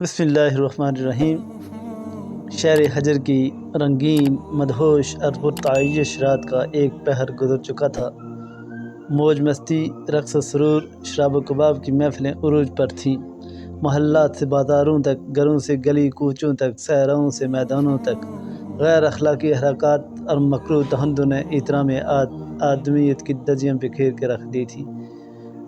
بسم اللہ الرحمن الرحیم۔ شہر حجر کی رنگین مدہوش اور پرتعیش رات کا ایک پہر گزر چکا تھا۔ موج مستی، رقص و سرور، شراب و کباب کی محفلیں عروج پر تھیں۔ محلات سے بازاروں تک، گھروں سے گلی کوچوں تک، صحراؤں سے میدانوں تک غیر اخلاقی حرکات اور مکروہ تہندوں نے احترام آدمیت کی دھجیاں بکھیر کے رکھ دی تھیں۔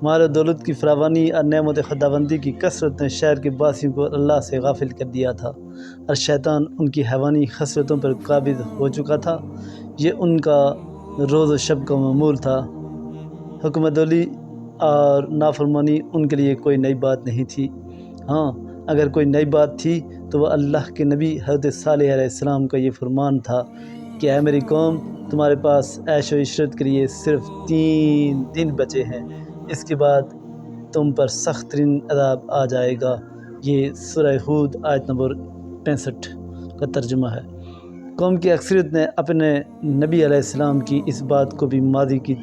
مال و دولت کی فراوانی اور نعمت خداوندی کی کثرت نے شہر کے باسیوں کو اللہ سے غافل کر دیا تھا، اور شیطان ان کی حیوانی خصلتوں پر قابض ہو چکا تھا۔ یہ ان کا روز و شب کا معمول تھا۔ حکم عدولی اور نافرمانی ان کے لیے کوئی نئی بات نہیں تھی۔ ہاں، اگر کوئی نئی بات تھی تو وہ اللہ کے نبی حضرت صالح علیہ السلام کا یہ فرمان تھا کہ اے میری قوم، تمہارے پاس عیش و عشرت کے لیے صرف 3 دن بچے ہیں، اس کے بعد تم پر سخت ترین عذاب آ جائے گا۔ یہ سورہ ہود آیت نمبر 65 کا ترجمہ ہے۔ قوم کی اکثریت نے اپنے نبی علیہ السلام کی اس بات کو بھی ماضی کی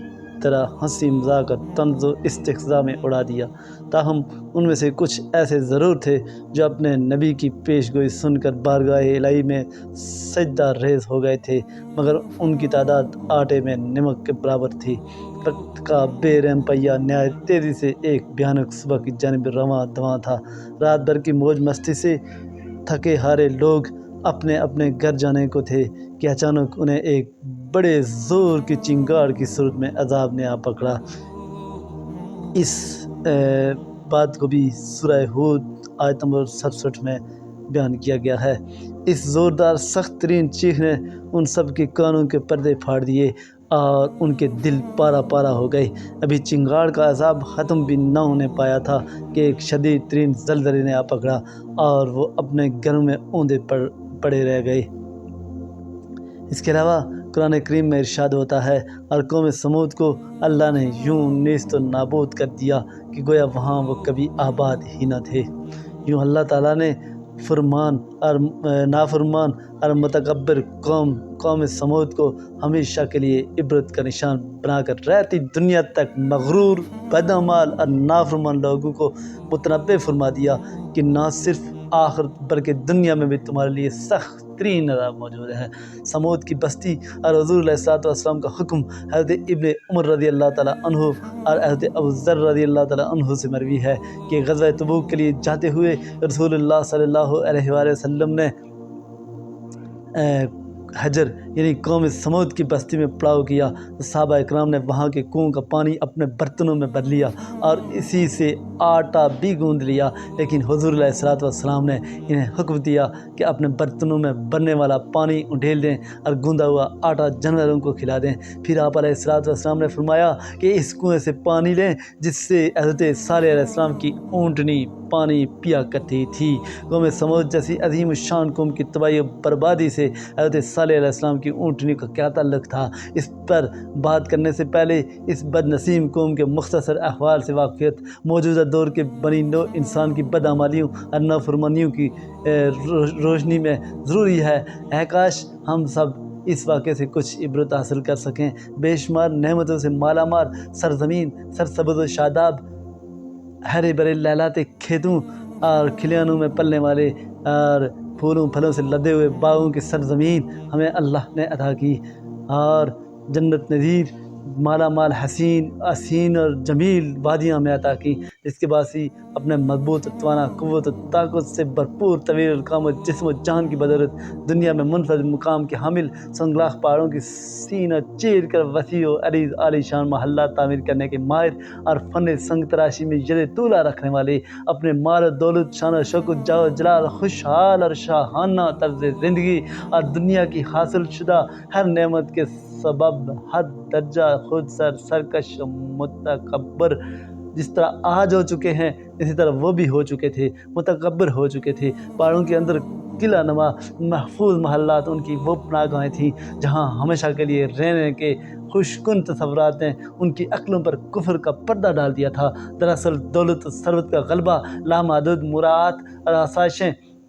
طرح ہنسی مذاق اور طنز و استہزاء میں اڑا دیا۔ تاہم ان میں سے کچھ ایسے ضرور تھے جو اپنے نبی کی پیش گوئی سن کر بارگاہ الہی میں سجدہ ریز ہو گئے تھے، مگر ان کی تعداد آٹے میں نمک کے برابر تھی۔ وقت کا بے رحم پہیہ نہایت تیزی سے ایک بھیانک صبح کی جانب رواں دواں تھا۔ رات بھر کی موج مستی سے تھکے ہارے لوگ اپنے اپنے گھر جانے کو تھے کہ اچانک انہیں ایک بڑے زور کی چنگاڑ کی صورت میں عذاب نے آ پکڑا۔ اس بات کو بھی سورہ ہود آیت نمبر 67 میں بیان کیا گیا ہے۔ اس زوردار سخت ترین چیخ نے ان سب کے کانوں کے پردے پھاڑ دیے اور ان کے دل پارا پارا ہو گئے۔ ابھی چنگاڑ کا عذاب ختم بھی نہ ہونے پایا تھا کہ ایک شدید ترین زلزلے نے آ پکڑا اور وہ اپنے گھروں میں اوندے پڑے رہ گئے۔ اس کے علاوہ قرآن کریم میں ارشاد ہوتا ہے، اور قوم سمود کو اللہ نے یوں نیست و نابود کر دیا کہ گویا وہاں وہ کبھی آباد ہی نہ تھے۔ یوں اللہ تعالیٰ نے نافرمان اور متکبر قوم سمود کو ہمیشہ کے لیے عبرت کا نشان بنا کر رہتی دنیا تک مغرور، بدعمال اور نافرمان لوگوں کو متنبہ فرما دیا کہ نہ صرف آخرت بلکہ دنیا میں بھی تمہارے لیے سخت ترین عذاب موجود ہے۔ سمود کی بستی اور حضور علیہ السلام کا حکم حضرت ابن عمر رضی اللہ تعالیٰ عنہ اور حضرت ابو ذر رضی اللہ تعالیٰ عنہ سے مروی ہے کہ غزوہ تبوک کے لیے جاتے ہوئے رسول اللہ صلی اللہ علیہ وآلہ وسلم نے حجر یعنی قوم سمود کی بستی میں پڑاؤ کیا تو صحابہ اکرام نے وہاں کے کنویں کا پانی اپنے برتنوں میں بھر لیا اور اسی سے آٹا بھی گوندھ لیا، لیکن حضور علیہ السلام نے انہیں حکم دیا کہ اپنے برتنوں میں بھرنے والا پانی انڈھیل دیں اور گوندا ہوا آٹا جانوروں کو کھلا دیں۔ پھر آپ علیہ السلام نے فرمایا کہ اس کنویں سے پانی لیں جس سے حضرت صالح علیہ السلام کی اونٹنی پانی پیا کرتی تھی۔ قوم سمود جیسی عظیم الشان قوم کی تباہی و بربادی سے حضرت صالح علیہ السلام کی اونٹنی کا کیا تعلق تھا؟ اس پر بات کرنے سے پہلے اس بد نصیب قوم کے مختصر احوال سے واقفیت موجودہ دور کے بنی نوع انسان کی بدعمالیوں اور نافرمانیوں کی روشنی میں ضروری ہے۔ کاش ہم سب اس واقعے سے کچھ عبرت حاصل کر سکیں۔ بے شمار نعمتوں سے مالا مال سرزمین، سرسبز و شاداب، ہرے بھرے لہلاتے کھیتوں اور کھلیانوں میں پلنے والے اور پھولوں پھلوں سے لدے ہوئے باغوں کی سرزمین ہمیں اللہ نے عطا کی، اور جنت نظیر مالا مال حسین اور جمیل وادیاں ہمیں عطا کی، جس کے باعث اپنے مضبوط توانا قوت و طاقت سے بھرپور طویل القامت و جسم و جان کی بدولت دنیا میں منفرد مقام کے حامل سنگلاخ پہاڑوں کی سینہ چیر کر وسیع و عریض عالی شان محلات تعمیر کرنے کے ماہر اور فن سنگ تراشی میں ید طولہ رکھنے والے، اپنے مال و دولت، شان و شوکت، جاہ و جلال، خوشحال اور شاہانہ طرز زندگی اور دنیا کی حاصل شدہ ہر نعمت کے سبب حد درجہ خود سرکش و متکبر جس طرح آج ہو چکے ہیں، اسی طرح وہ بھی ہو چکے تھے، متکبر ہو چکے تھے۔ پہاڑوں کے اندر قلعہ نما محفوظ محلات ان کی وہ پناہ گاہیں تھیں جہاں ہمیشہ کے لیے رہنے کے خوشکن تصورات نے ان کی عقلوں پر کفر کا پردہ ڈال دیا تھا۔ دراصل دولت و ثروت کا غلبہ، لامحدود مراعات اور آسائشیں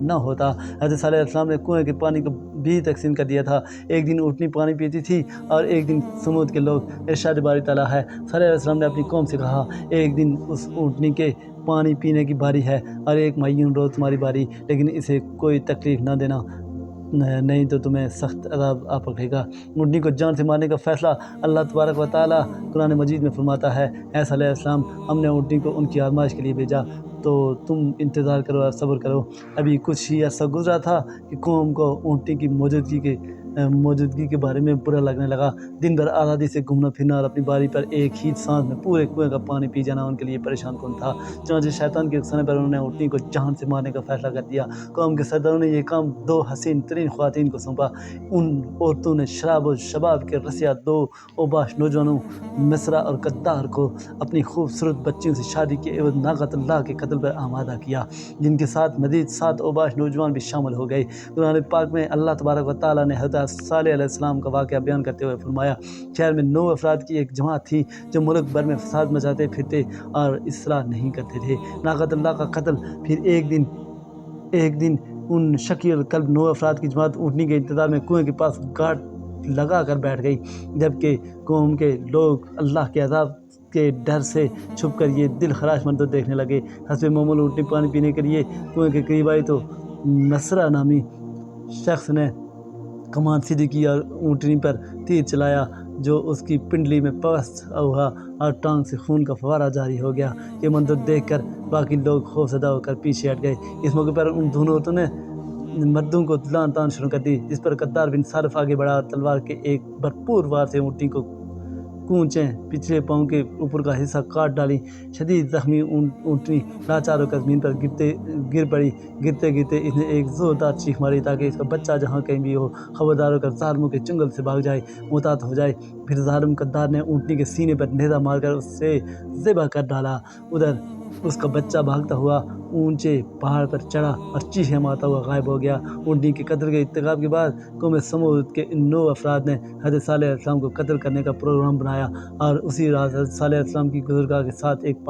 نہ ہوتا۔ حضرت صالح علیہ السلام نے کنویں کے پانی کو بھی تقسیم کر دیا تھا۔ ایک دن اونٹنی پانی پیتی تھی اور ایک دن سمود کے لوگ۔ ارشاد باری تعالیٰ ہے، صالح علیہ السلام نے اپنی قوم سے کہا، ایک دن اس اونٹنی کے پانی پینے کی باری ہے اور ایک معین روز تمہاری باری، لیکن اسے کوئی تکلیف نہ دینا، نہیں تو تمہیں سخت عذاب آ پکڑے گا۔ اونٹنی کو جان سے مارنے کا فیصلہ اللہ تبارک و تعالیٰ قرآن مجید میں فرماتا ہے، اے صالح علیہ السلام، ہم نے اونٹنی کو ان کی آزمائش کے لیے بھیجا، تو تم انتظار کرو اور صبر کرو۔ ابھی کچھ ہی عرصہ گزرا تھا کہ قوم کو اونٹنی کی موجودگی کے بارے میں برا لگنے لگا۔ دن بھر آزادی سے گھومنا پھرنا اور اپنی باری پر ایک ہی سانس میں پورے کنویں کا پانی پی جانا ان کے لیے پریشان کن تھا۔ چنانچہ شیطان کے اکسانے پر انہوں نے اونٹنی کو جان سے مارنے کا فیصلہ کر دیا۔ قوم کے سرداروں نے یہ کام 2 حسین ترین خواتین کو سونپا۔ ان عورتوں نے شراب و شباب کے رسیا 2 اوباش نوجوانوں مصرع اور قدار کو اپنی خوبصورت بچیوں سے شادی کے عوض ناقۃ اللہ کے قتل پر آمادہ کیا، جن کے ساتھ مزید 7 اوباش نوجوان بھی شامل ہو گئے۔ قرآن پاک میں اللہ تبارک و تعالیٰ نے حضرت صالح علیہ السلام کا واقعہ بیان کرتے ہوئے فرمایا، شہر میں 9 افراد کی ایک جماعت تھی جو ملک بھر میں فساد مچاتے پھرتے اور اصلاح نہیں کرتے تھے۔ ناقۃ اللہ کا قتل۔ پھر ایک دن ان شقی القلب 9 افراد کی جماعت اونٹنی کے انتظار میں کنویں کے پاس گاٹ لگا کر بیٹھ گئی، جبکہ قوم کے لوگ اللہ کے عذاب کے ڈر سے چھپ کر یہ دل خراش منظر دیکھنے لگے۔ حسب معمول اونٹنی پانی پینے کے لیے کنویں کے قریب آئی تو مصرع نامی شخص نے کمان سیدھی کی اور اونٹنی پر تیر چلایا، جو اس کی پنڈلی میں پست ہوا اور ٹانگ سے خون کا فوارہ جاری ہو گیا۔ یہ منظر دیکھ کر باقی لوگ خوفزدہ ہو کر پیچھے ہٹ گئے۔ اس موقع پر ان دونوں عورتوں نے مردوں کو لان تان شروع کر دی، جس پر قدار بن صارف آگے بڑھا اور تلوار کے ایک بھرپور وار سے اونٹنی کو کونچیں پچھلے پاؤں کے اوپر کا حصہ کاٹ ڈالی۔ شدید زخمی اونٹنی لاچار ہو کر زمین پر گر پڑی۔ گرتے گرتے اس نے ایک زوردار چیخ ماری تاکہ اس کا بچہ جہاں کہیں بھی ہو خبردار ہو کر ظالموں کے چنگل سے بھاگ جائے، محتاط ہو جائے۔ پھر ظالم قدار نے اونٹنی کے سینے پر نیزہ مار کر اسے ذبح کر ڈالا۔ ادھر اس کا بچہ بھاگتا ہوا اونچے پہاڑ پر چڑھا اور چیخیں مارتا ہوا غائب ہو گیا۔ اونٹنی کے قتل کے ارتکاب کے بعد قوم سمود کے ان 9 افراد نے حضرت صالح علیہ السلام کو قتل کرنے کا پروگرام بنایا اور اسی رات حضرت صالح علیہ السلام کی گزرگاہ کے ساتھ ایک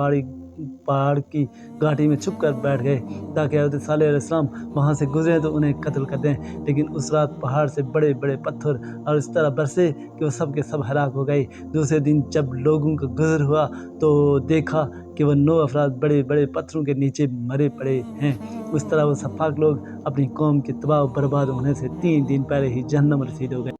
پہاڑ کی گھاٹی میں چھپ کر بیٹھ گئے تاکہ حضرت صالح علیہ السلام وہاں سے گزریں تو انہیں قتل کر دیں، لیکن اس رات پہاڑ سے بڑے بڑے پتھر اور اس طرح برسے کہ وہ سب کے سب ہلاک ہو گئے۔ دوسرے دن جب لوگوں کا گزر ہوا تو دیکھا کہ وہ 9 افراد بڑے بڑے پتھروں کے نیچے مرے پڑے ہیں۔ اس طرح وہ سفاک لوگ اپنی قوم کے تباہ و برباد ہونے سے 3 دن پہلے ہی جہنم رسید ہو گئے۔